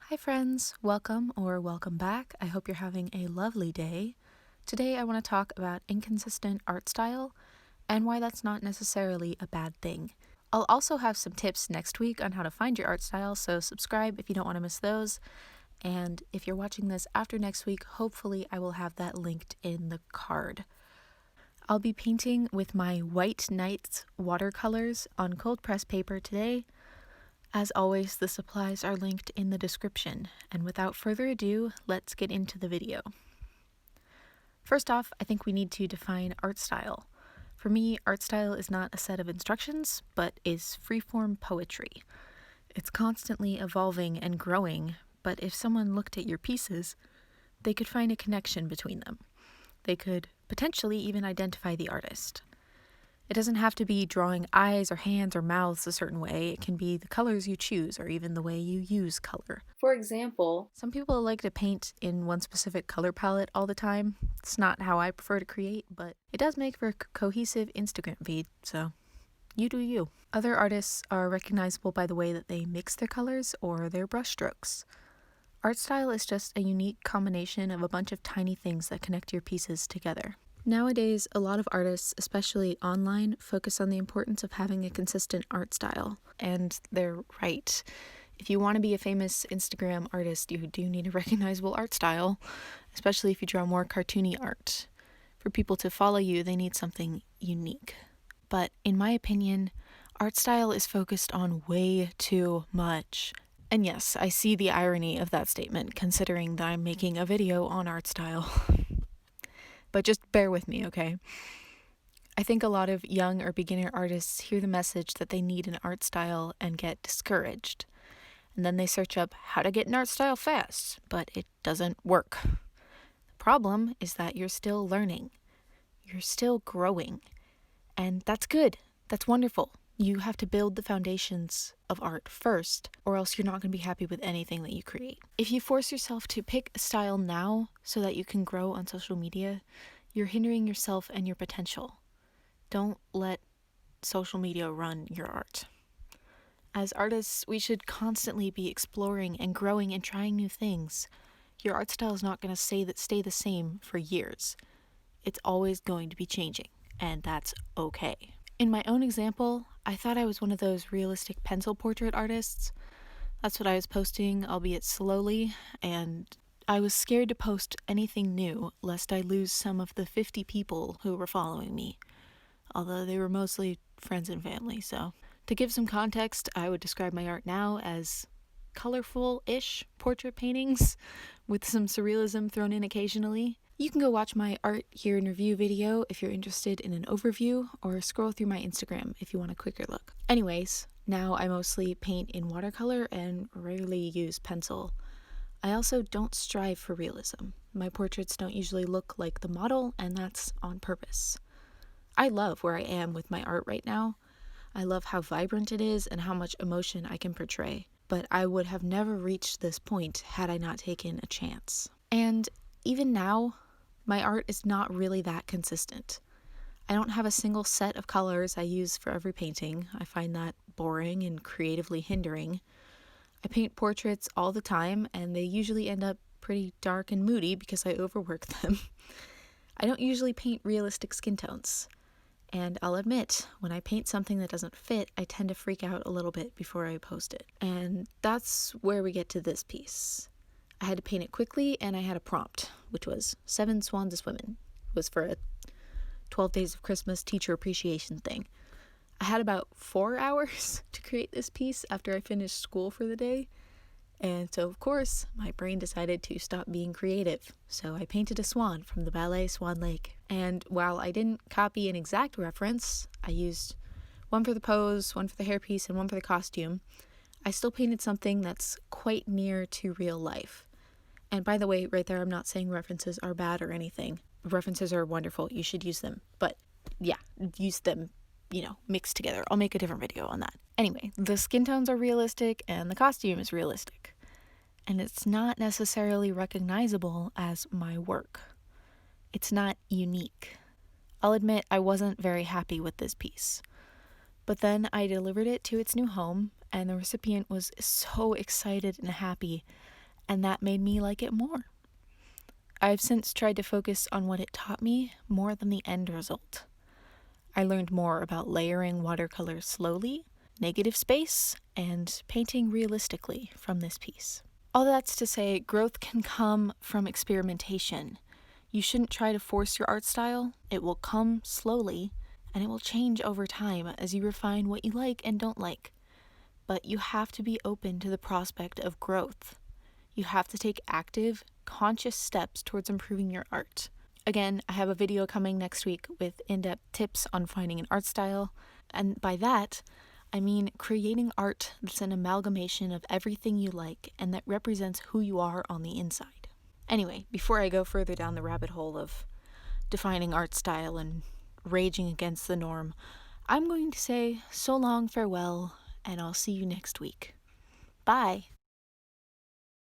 Hi friends, welcome or welcome back. I hope you're having a lovely day. Today I want to talk about inconsistent art style and why that's not necessarily a bad thing. I'll also have some tips next week on how to find your art style, so subscribe if you don't want to miss those. And if you're watching this after next week, hopefully I will have that linked in the card. I'll be painting with my White Nights watercolors on cold press paper today. As always, the supplies are linked in the description, and without further ado, let's get into the video. First off, I think we need to define art style. For me, art style is not a set of instructions, but is freeform poetry. It's constantly evolving and growing, but if someone looked at your pieces, they could find a connection between them. They could potentially even identify the artist. It doesn't have to be drawing eyes or hands or mouths a certain way. It can be the colors you choose or even the way you use color. For example, some people like to paint in one specific color palette all the time. It's not how I prefer to create, but it does make for a cohesive Instagram feed, so you do you. Other artists are recognizable by the way that they mix their colors or their brushstrokes. Art style is just a unique combination of a bunch of tiny things that connect your pieces together. Nowadays, a lot of artists, especially online, focus on the importance of having a consistent art style. And they're right. If you want to be a famous Instagram artist, you do need a recognizable art style, especially if you draw more cartoony art. For people to follow you, they need something unique. But in my opinion, art style is focused on way too much. And yes, I see the irony of that statement, considering that I'm making a video on art style. But just bear with me, okay? I think a lot of young or beginner artists hear the message that they need an art style and get discouraged. And then they search up how to get an art style fast, but it doesn't work. The problem is that you're still learning. You're still growing. And that's good. That's wonderful. You have to build the foundations of art first, or else you're not going to be happy with anything that you create. If you force yourself to pick a style now so that you can grow on social media, you're hindering yourself and your potential. Don't let social media run your art. As artists, we should constantly be exploring and growing and trying new things. Your art style is not going to stay the same for years. It's always going to be changing, and that's okay. In my own example, I thought I was one of those realistic pencil portrait artists. That's what I was posting, albeit slowly, and I was scared to post anything new lest I lose some of the 50 people who were following me, although they were mostly friends and family. So to give some context, I would describe my art now as colorful-ish portrait paintings with some surrealism thrown in occasionally. You can go watch my art here in review video if you're interested in an overview, or scroll through my Instagram if you want a quicker look. Anyways, now I mostly paint in watercolor and rarely use pencil. I also don't strive for realism. My portraits don't usually look like the model, and that's on purpose. I love where I am with my art right now. I love how vibrant it is and how much emotion I can portray, but I would have never reached this point had I not taken a chance. And even now, my art is not really that consistent. I don't have a single set of colors I use for every painting. I find that boring and creatively hindering. I paint portraits all the time, and they usually end up pretty dark and moody because I overwork them. I don't usually paint realistic skin tones. And I'll admit, when I paint something that doesn't fit, I tend to freak out a little bit before I post it. And that's where we get to this piece. I had to paint it quickly, and I had a prompt, which was 7 Swans a Swimming. It was for a 12 Days of Christmas teacher appreciation thing. I had about 4 hours to create this piece after I finished school for the day. And so, of course, my brain decided to stop being creative. So I painted a swan from the ballet Swan Lake. And while I didn't copy an exact reference, I used one for the pose, one for the hairpiece, and one for the costume. I still painted something that's quite near to real life. And by the way, right there, I'm not saying references are bad or anything. References are wonderful. You should use them. But yeah, use them, mixed together. I'll make a different video on that. Anyway, the skin tones are realistic and the costume is realistic. And it's not necessarily recognizable as my work. It's not unique. I'll admit I wasn't very happy with this piece. But then I delivered it to its new home, and the recipient was so excited and happy. and that made me like it more. I've since tried to focus on what it taught me more than the end result. I learned more about layering watercolor slowly, negative space, and painting realistically from this piece. All that's to say, growth can come from experimentation. You shouldn't try to force your art style. It will come slowly, and it will change over time as you refine what you like and don't like. But you have to be open to the prospect of growth. You have to take active, conscious steps towards improving your art. Again, I have a video coming next week with in-depth tips on finding an art style, and by that, I mean creating art that's an amalgamation of everything you like and that represents who you are on the inside. Anyway, before I go further down the rabbit hole of defining art style and raging against the norm, I'm going to say so long, farewell, and I'll see you next week. Bye!